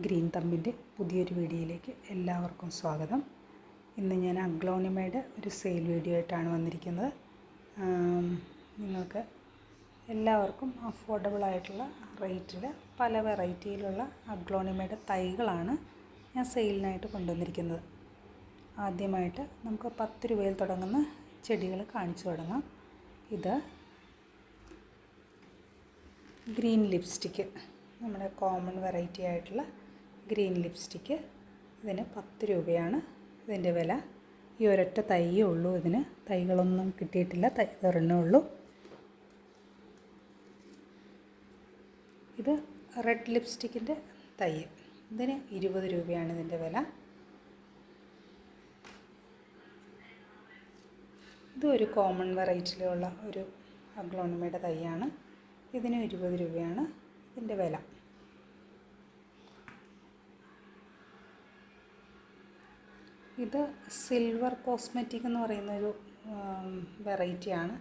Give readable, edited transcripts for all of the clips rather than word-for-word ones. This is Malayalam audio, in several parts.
ഗ്രീൻ തമ്പിൻ്റെ പുതിയൊരു വീഡിയോയിലേക്ക് എല്ലാവർക്കും സ്വാഗതം. ഇന്ന് ഞാൻ അഗ്ലോണിമയുടെ ഒരു സെയിൽ വീഡിയോ ആയിട്ടാണ് വന്നിരിക്കുന്നത്. നിങ്ങൾക്ക് എല്ലാവർക്കും അഫോർഡബിൾ ആയിട്ടുള്ള റേറ്റിൽ പല വെറൈറ്റിയിലുള്ള അഗ്ലോണിമയുടെ തൈകളാണ് ഞാൻ സെയിലിനായിട്ട് കൊണ്ടുവന്നിരിക്കുന്നത്. ആദ്യമായിട്ട് നമുക്ക് 10 രൂപയിൽ തുടങ്ങുന്ന ചെടികൾ കാണിച്ചു തുടങ്ങാം. ഇത് ഗ്രീൻ ലിപ്സ്റ്റിക്ക്, നമ്മുടെ കോമൺ വെറൈറ്റി ആയിട്ടുള്ള ഗ്രീൻ ലിപ്സ്റ്റിക്ക്. ഇതിന് 10 രൂപയാണ് ഇതിൻ്റെ വില. ഈ ഒരൊറ്റ തൈയേ ഉള്ളൂ, ഇതിന് തൈകളൊന്നും കിട്ടിയിട്ടില്ല, തൈ ഒരെണ്ണേ ഉള്ളൂ. ഇത് റെഡ് ലിപ്സ്റ്റിക്കിൻ്റെ തൈ, ഇതിന് 20 രൂപയാണ് ഇതിൻ്റെ വില. ഇതൊരു കോമൺ വെറൈറ്റിയിലുള്ള ഒരു അഗ്ലോണിമയുടെ തൈയാണ്. ഇതിന് 20 രൂപയാണ് ഇതിൻ്റെ വില. ഇത് സിൽവർ കോസ്മെറ്റിക് എന്ന് പറയുന്നൊരു വെറൈറ്റിയാണ്.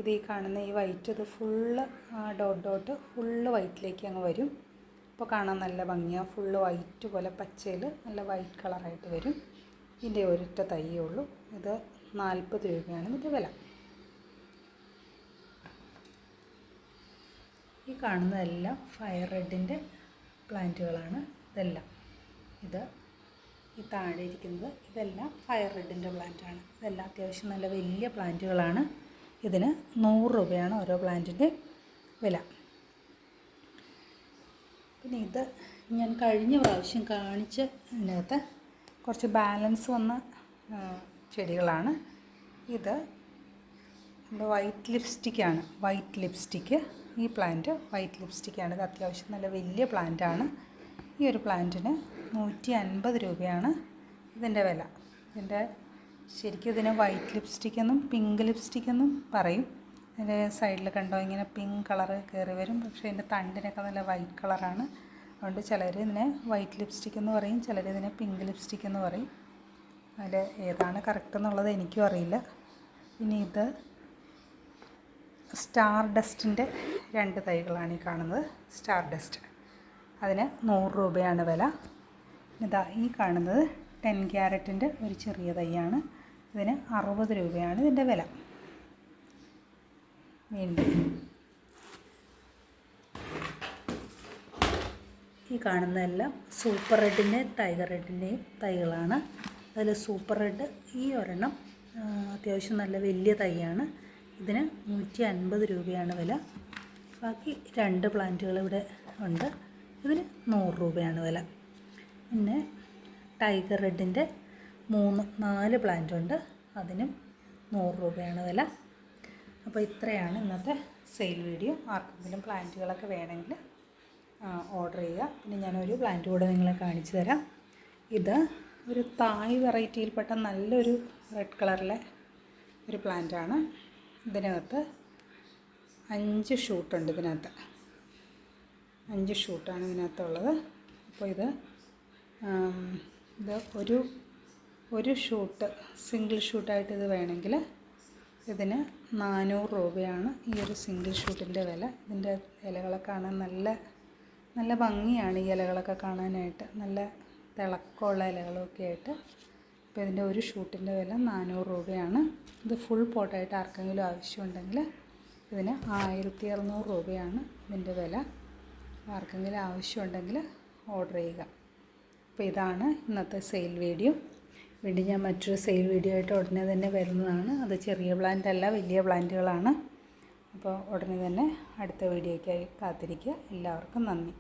ഇത് ഈ കാണുന്ന ഈ വൈറ്റ്, ഇത് ഫുള്ള് ഡോട്ട് ഫുള്ള് വൈറ്റിലേക്ക് അങ്ങ് വരും. ഇപ്പോൾ കാണാൻ നല്ല ഭംഗിയാണ്. ഫുള്ള് വൈറ്റ് പോലെ പച്ചയിൽ നല്ല വൈറ്റ് കളറായിട്ട് വരും. ഇതിൻ്റെ ഒരൊറ്റ തൈയേ ഉള്ളൂ. ഇത് 40 രൂപയാണ് ഇതിൻ്റെ വില. ഈ കാണുന്നതെല്ലാം ഫയർ റെഡിൻ്റെ പ്ലാന്റുകളാണ്. ഇത് ഈ താഴെ ഇരിക്കുന്നത് ഇതെല്ലാം ഫയർ റെഡിൻ്റെ പ്ലാന്റാണ്. ഇതെല്ലാം അത്യാവശ്യം നല്ല വലിയ പ്ലാന്റുകളാണ്. ഇതിന് 100 രൂപയാണ് ഓരോ പ്ലാന്റിൻ്റെ വില. പിന്നെ ഇത് ഞാൻ കഴിഞ്ഞ പ്രാവശ്യം കാണിച്ച ഇതിനകത്ത് കുറച്ച് ബാലൻസ് വന്ന ചെടികളാണ്. ഇത് വൈറ്റ് ലിപ്സ്റ്റിക്കാണ്. വൈറ്റ് ലിപ്സ്റ്റിക്ക്, ഈ പ്ലാന്റ് വൈറ്റ് ലിപ്സ്റ്റിക്കാണ്. ഇത് അത്യാവശ്യം നല്ല വലിയ പ്ലാന്റാണ്. ഈ ഒരു പ്ലാന്റിന് 150 രൂപയാണ് ഇതിൻ്റെ വില. ശരിക്കും ഇതിന് വൈറ്റ് ലിപ്സ്റ്റിക്കെന്നും പിങ്ക് ലിപ്സ്റ്റിക്കെന്നും പറയും. ഇതിൻ്റെ സൈഡിൽ കണ്ടോ ഇങ്ങനെ പിങ്ക് കളറ് കയറി വരും, പക്ഷേ ഇതിൻ്റെ തണ്ടിനൊക്കെ നല്ല വൈറ്റ് കളറാണ്. അതുകൊണ്ട് ചിലർ ഇതിനെ വൈറ്റ് ലിപ്സ്റ്റിക് എന്ന് പറയും, ചിലർ ഇതിനെ പിങ്ക് ലിപ്സ്റ്റിക് എന്ന് പറയും. അതിൽ ഏതാണ് കറക്റ്റ് എന്നുള്ളത് എനിക്കും അറിയില്ല. ഇനി ഇത് സ്റ്റാർ ഡസ്റ്റിൻ്റെ 2 തൈകളാണ് ഈ കാണുന്നത്. സ്റ്റാർ ഡസ്റ്റ്, അതിന് 100 രൂപയാണ് വില. ഇതാ ഈ കാണുന്നത് 10 ക്യാരറ്റിൻ്റെ ഒരു ചെറിയ തൈയാണ്. ഇതിന് 60 രൂപയാണ് ഇതിൻ്റെ വില. വീണ്ടും ഈ കാണുന്നതെല്ലാം സൂപ്പർ റെഡിൻ്റെ ടൈഗർ റെഡിൻ്റെയും തൈകളാണ്. അതിൽ സൂപ്പർ റെഡ് ഈ ഒരെണ്ണം അത്യാവശ്യം നല്ല വലിയ തൈയാണ്. ഇതിന് 150 രൂപയാണ് വില. ബാക്കി 2 പ്ലാന്റുകൾ ഇവിടെ ഉണ്ട്. ഇതിന് 100 രൂപയാണ് വില. പിന്നെ ടൈഗർ റെഡിൻ്റെ 4 പ്ലാന്റ് ഉണ്ട്. അതിനും 100 രൂപയാണ് വില. അപ്പോൾ ഇത്രയാണ് ഇന്നത്തെ സെയിൽ വീഡിയോ. ആർക്കെങ്കിലും പ്ലാന്റുകളൊക്കെ വേണമെങ്കിൽ ഓർഡർ ചെയ്യുക. പിന്നെ ഞാനൊരു പ്ലാന്റ് കൂടെ നിങ്ങളെ കാണിച്ചു തരാം. ഇത് ഒരു തായ് വെറൈറ്റിയിൽപ്പെട്ട നല്ലൊരു റെഡ് കളറിലെ ഒരു പ്ലാന്റാണ്. ഇതിനകത്ത് 5 ഷൂട്ടുണ്ട്. ഇതിനകത്ത് 5 ഷൂട്ടാണ് ഇതിനകത്തുള്ളത്. അപ്പോൾ ഇത് ഒരു ഷൂട്ട് സിംഗിൾ ഷൂട്ടായിട്ട് ഇത് വേണമെങ്കിൽ ഇതിന് 400 രൂപയാണ് ഈ ഒരു സിംഗിൾ ഷൂട്ടിൻ്റെ വില. ഇതിൻ്റെ ഇലകളൊക്കെ കാണാൻ നല്ല ഭംഗിയാണ്. ഈ ഇലകളൊക്കെ കാണാനായിട്ട് നല്ല തിളക്കമുള്ള ഇലകളൊക്കെ ആയിട്ട്. അപ്പോൾ ഇതിൻ്റെ ഒരു ഷൂട്ടിൻ്റെ വില 400 രൂപയാണ്. ഇത് ഫുൾ പോട്ടായിട്ട് ആർക്കെങ്കിലും ആവശ്യമുണ്ടെങ്കിൽ ഇതിന് 1200 രൂപയാണ് ഇതിൻ്റെ വില. ആർക്കെങ്കിലും ആവശ്യമുണ്ടെങ്കിൽ ഓർഡർ ചെയ്യുക. അപ്പോൾ ഇതാണ് ഇന്നത്തെ സെയിൽ വീഡിയോ. വീണ്ടും ഞാൻ മറ്റൊരു സെയിൽ വീഡിയോ ആയിട്ട് ഉടനെ തന്നെ വരുന്നതാണ്. അത് ചെറിയ പ്ലാന്റ് അല്ല, വലിയ പ്ലാന്റുകളാണ്. അപ്പോൾ ഉടനെ തന്നെ അടുത്ത വീഡിയോയ്ക്കായി കാത്തിരിക്കുക. എല്ലാവർക്കും നന്ദി.